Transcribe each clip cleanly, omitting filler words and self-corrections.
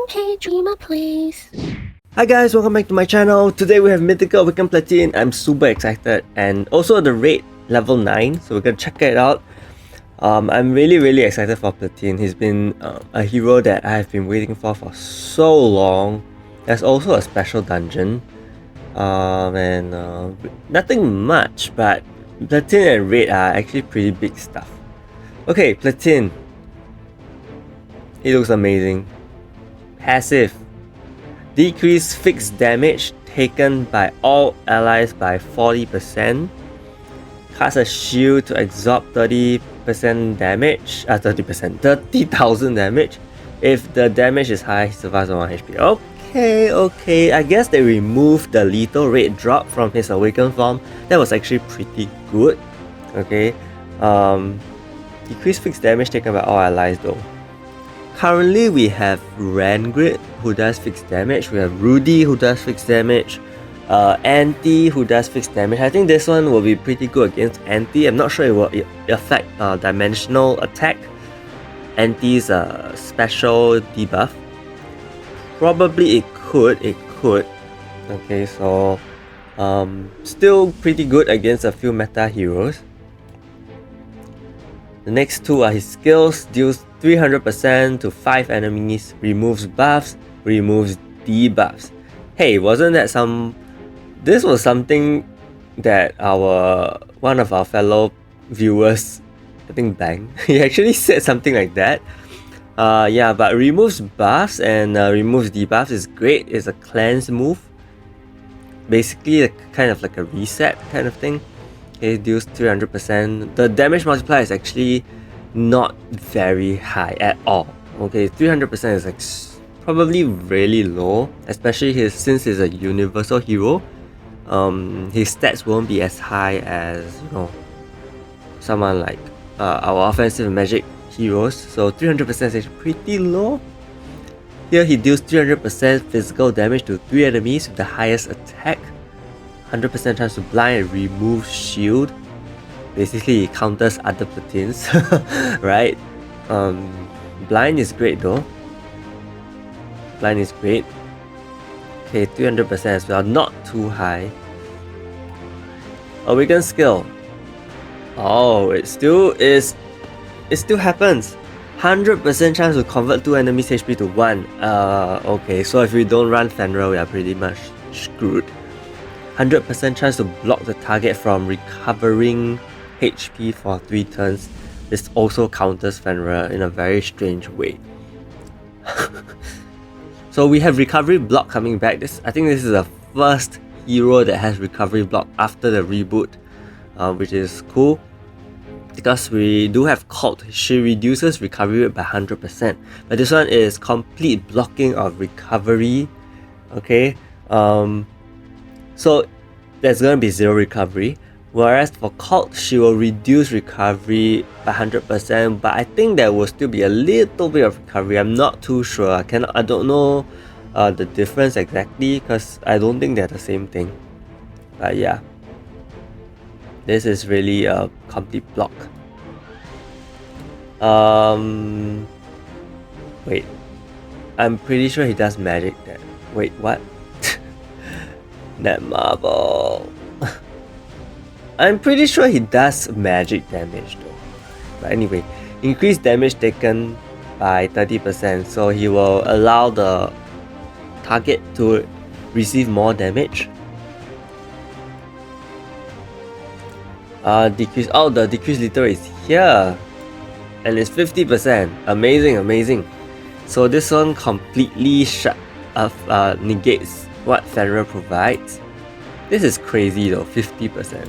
Okay, dreamer, please. Hi guys, welcome back to my channel. Today we have Mythical Awakened Platin. I'm super excited, and also the raid level 9, so we're gonna check it out. I'm really excited for Platin. He's been a hero that I have been waiting for so long. There's also a special dungeon, and nothing much, but Platin and raid are actually pretty big stuff. Okay, Platin. He looks amazing. Passive. Decrease fixed damage taken by all allies by 40%. Cast a shield to absorb 30% damage. 30,000 damage. If the damage is high, he survives on 1 HP. Okay. I guess they removed the lethal rate drop from his awakened form. That was actually pretty good. Okay. Decrease fixed damage taken by all allies though. Currently we have Rangrid who does fixed damage, we have Rudy who does fixed damage, Anti who does fixed damage. I think this one will be pretty good against Anti. I'm not sure it will affect dimensional attack. Anti's special debuff. Probably it could. Okay, so still pretty good against a few meta heroes. The next two are his skills. Deals 300% to 5 enemies, removes buffs, removes debuffs. Hey, wasn't that this was something that one of our fellow viewers, I think Bang, he actually said something like that. Yeah, but removes buffs and removes debuffs is great. It's a cleanse move. Basically, kind of like a reset kind of thing. It deals 300%. The damage multiplier is actually not very high at all. Okay, 300% is like probably really low, especially since he's a universal hero. His stats won't be as high as someone like our offensive magic heroes. So 300% is actually pretty low. Here he deals 300% physical damage to 3 enemies with the highest attack. 100% chance to blind and remove shield. Basically it counters other platins, right? Blind is great though. Blind is great. Okay, 300% as well, not too high. Awaken skill. Oh, it still happens. 100% chance to convert 2 enemies HP to 1. Okay, so if we don't run Fenrir, we are pretty much screwed. 100% chance to block the target from recovering HP for 3 turns. This also counters Fenrir in a very strange way. So we have recovery block coming back. I think this is the first hero that has recovery block after the reboot, which is cool. Because we do have Cult, she reduces recovery rate by 100%. But this one is complete blocking of recovery. Okay. So there's gonna be 0 recovery, whereas for Cult she will reduce recovery by 100%, but I think there will still be a little bit of recovery. I'm not too sure. I don't know the difference exactly because I don't think they're the same thing. But yeah, this is really a complete block. Wait, I'm pretty sure he does magic there. Wait, what? Net marble. I'm pretty sure he does magic damage though. But anyway, increase damage taken by 30%, so he will allow the target to receive more damage. Decrease. Oh, the decrease liter is here, and it's 50%. Amazing. So this one completely negates what Fenrir provides. This is crazy though, 50%.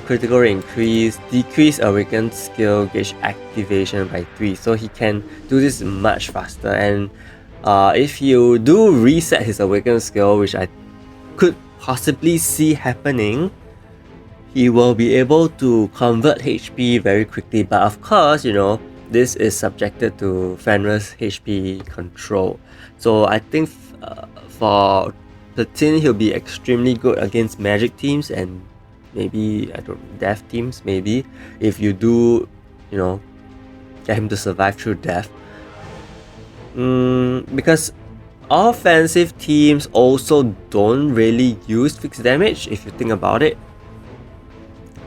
Critical rate increase, decrease awakened skill gauge activation by 3. So he can do this much faster, and if you do reset his awakened skill, which I could possibly see happening, he will be able to convert HP very quickly. But of course, this is subjected to Fenrir's HP control. So I think for Platin, he'll be extremely good against magic teams and maybe death teams. Maybe if you do, get him to survive through death. Because offensive teams also don't really use fixed damage if you think about it.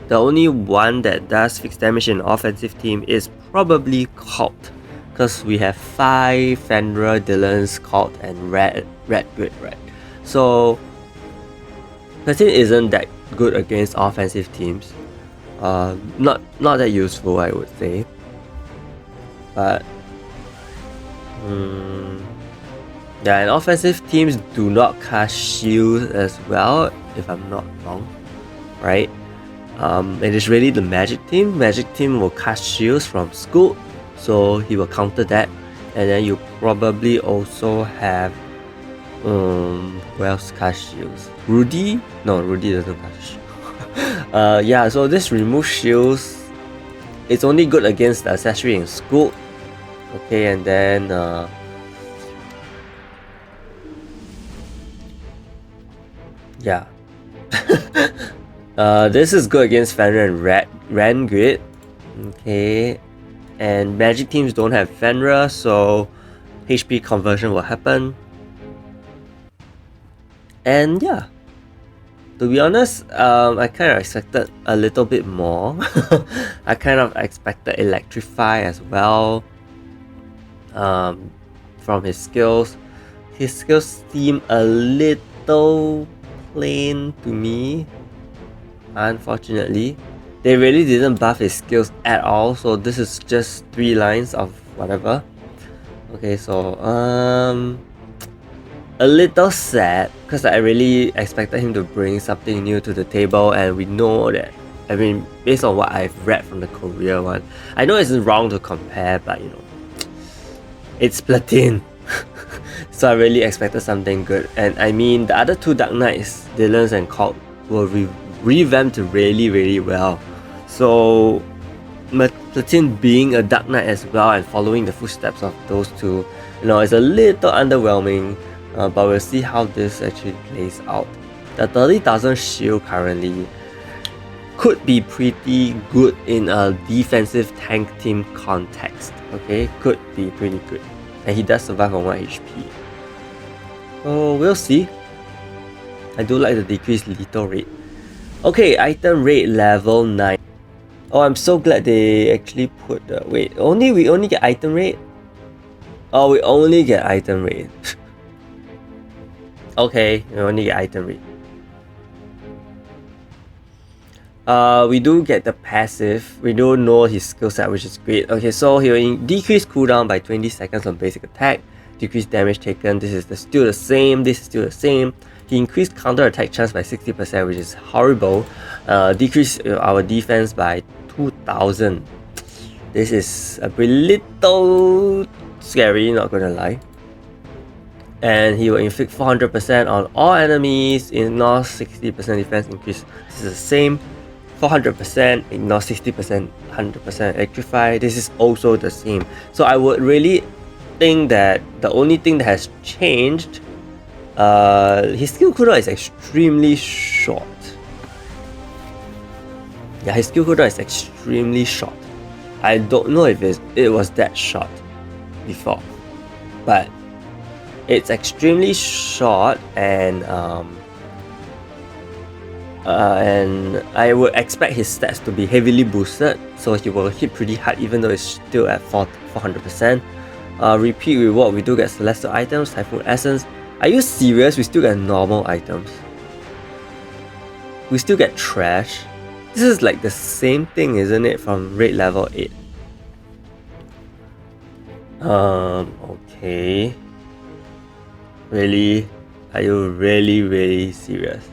The only one that does fixed damage in offensive team is probably Cult, because we have 5 Fenrir, Dylan's, Cult, and Red Grid, right? So Platin isn't that good against offensive teams. Not that useful, I would say. But yeah, and offensive teams do not cast shields as well, if I'm not wrong, right? It is really the magic team. Magic team will cast shields from Scoot, so he will counter that. And then you probably also have who else cast shields? Rudy? No, Rudy doesn't cast shields. Yeah, so this remove shields, it's only good against the accessory in Scoot. Okay, and then yeah. This is good against Fenrir and Ran Grid. Okay. And magic teams don't have Fenrir, so HP conversion will happen. And yeah. To be honest, I kind of expected a little bit more. I kind of expected Electrify as well. From his skills. His skills seem a little plain to me. Unfortunately, they really didn't buff his skills at all, so this is just 3 lines of whatever. Okay, so a little sad, because I really expected him to bring something new to the table, and we know that, I mean, based on what I've read from the Korea one, I know it's wrong to compare, but you know, it's Platin. So I really expected something good. And I mean, the other 2 Dark Knights, Dylan's and Cult, were revamped really well. So Platin being a Dark Knight as well and following the footsteps of those 2, you know, is a little underwhelming. But we'll see how this actually plays out. The 30,000 shield currently could be pretty good in a defensive tank team context. Okay, could be pretty good. And he does survive on 1 HP. So we'll see. I do like the decreased lethal rate. Okay, item rate level 9. Oh, I'm so glad they actually put the... Wait, we only get item rate? Oh, we only get item rate. Okay, we only get item rate. We do get the passive. We do know his skill set, which is great. Okay, so he will decrease cooldown by 20 seconds on basic attack. Decrease damage taken. This is still the same. This is still the same. He increased counter attack chance by 60%, which is horrible. Decrease our defense by 2,000. This is a little scary, not gonna lie. And he will inflict 400% on all enemies, ignore 60% defense increase. This is the same. 400%, ignore 60%, 100% electrify. This is also the same. So I would really think that the only thing that has changed, his skill cooldown is extremely short. Yeah, his skill cooldown is extremely short. I don't know if it was that short before, but it's extremely short, and I would expect his stats to be heavily boosted, so he will hit pretty hard even though it's still at 400%. Repeat reward, we do get celestial items, typhoon essence. Are you serious? We still get normal items. We still get trash. This is like the same thing, isn't it, from raid level 8? Okay. Really? Are you really serious?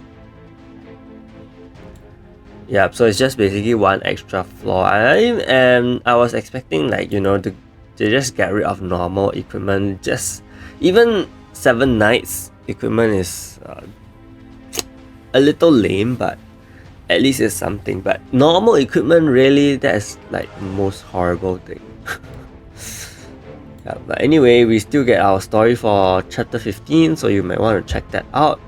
Yeah, so it's just basically 1 extra floor. I was expecting, like, you know, to just get rid of normal equipment. Just even 7 Knights equipment is a little lame, but at least it's something. But normal equipment, really, that is like the most horrible thing. Yeah, but anyway, we still get our story for chapter 15, so you might want to check that out.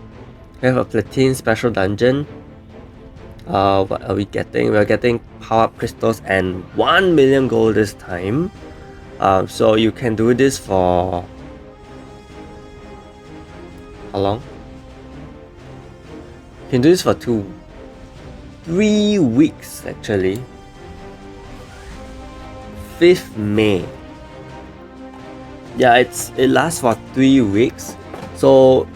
We have a Platin special dungeon. What are we getting? We're getting power-up crystals and 1 million gold this time. So you can do this for How long? You can do this for 3 weeks actually. 5th May. Yeah, it lasts for 3 weeks. So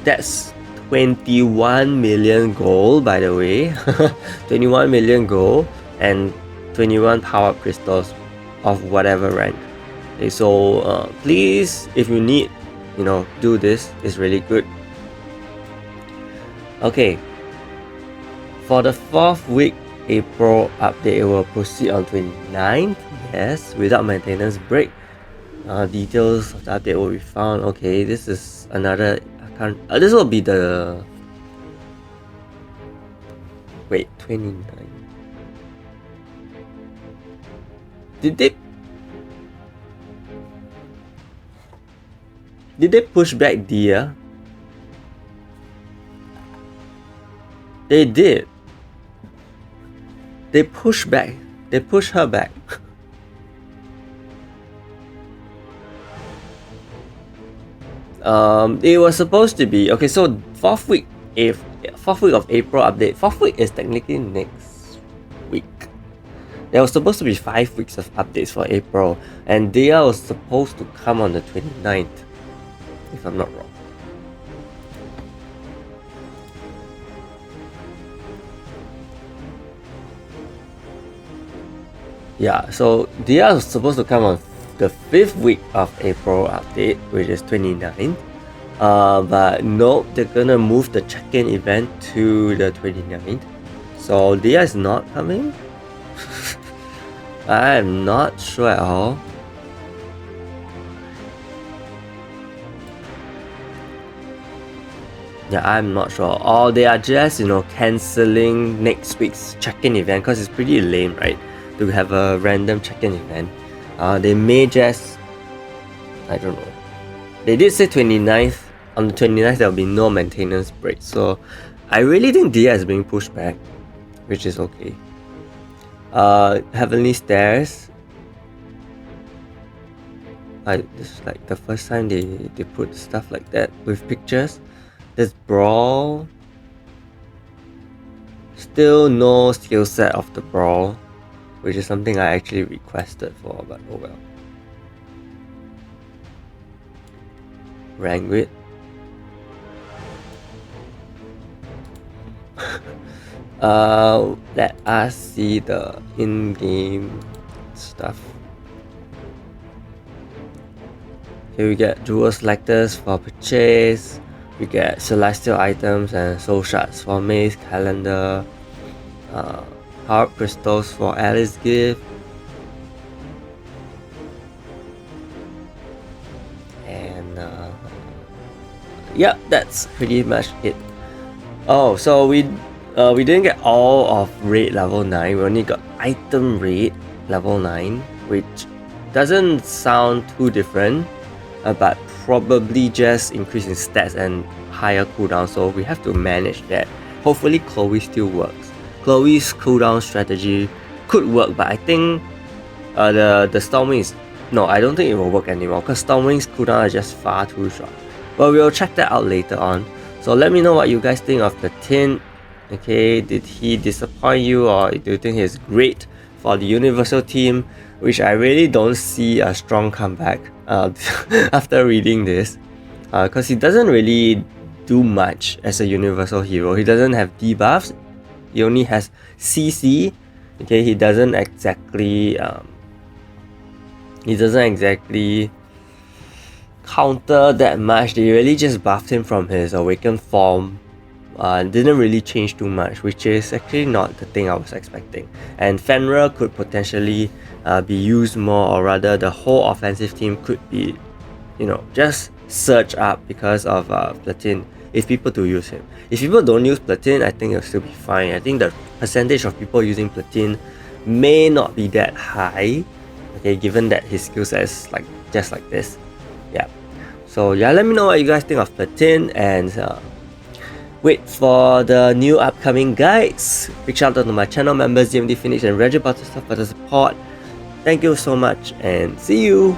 that's 21 million gold, by the way. 21 million gold and 21 power crystals of whatever rank. Okay, so please, if you need, do this. It's really good. Okay, for the 4th week April update, it will proceed on 29th. Yes, without maintenance break. Details of the update will be found. Okay, this is another. This will be the. Wait, 29. Did they push back Dia? They did. They pushed back. They pushed her back. It was supposed to be okay. So 4th week of April update. 4th week is technically next week. There was supposed to be 5 weeks of updates for April, and they was supposed to come on the 29th, if I'm not wrong. Yeah, so they are supposed to come on the 5th week of April update, which is 29th. But no, they're gonna move the check-in event to the 29th. So Dia is not coming? I'm not sure at all. Yeah, I'm not sure. Or they are just, cancelling next week's check-in event because it's pretty lame, right? To have a random check-in event. They may just, I don't know. They did say 29th. On the 29th, there will be no maintenance break. So I really think Dia is being pushed back, which is okay. Heavenly Stairs. This is like the first time they put stuff like that with pictures. There's Brawl. Still no skill set of the Brawl, which is something I actually requested for, but oh well. Rank it. Let us see the in-game stuff. Here we get jewel selectors for purchase. We get celestial items and soul shards for maze, calendar, power crystals for Alice gift, and yeah, that's pretty much it. Oh, so we didn't get all of raid level 9. We only got item raid level 9, which doesn't sound too different, but probably just increase in stats and higher cooldown, so we have to manage that. Hopefully Chloe still works. Chloe's cooldown strategy could work, but I think the Stormwing is... No, I don't think it will work anymore because Stormwing's cooldown are just far too short. But we'll check that out later on. So let me know what you guys think of Platin. Okay, did he disappoint you, or do you think he's great for the Universal team? Which I really don't see a strong comeback after reading this, because he doesn't really do much as a Universal hero. He doesn't have debuffs. He only has CC. Okay, he doesn't exactly counter that much. They really just buffed him from his awakened form. Didn't really change too much, which is actually not the thing I was expecting. And Fenrir could potentially be used more, or rather the whole offensive team could be, just surge up because of Platin if people do use him. If people don't use Platin, I think it'll still be fine. I think the percentage of people using Platin may not be that high, okay, given that his skill set is just like this. Yeah. So yeah, let me know what you guys think of Platin, and wait for the new upcoming guides. Big shout out to my channel members, GMD Phoenix and Reggie Butter stuff for the support. Thank you so much, and see you!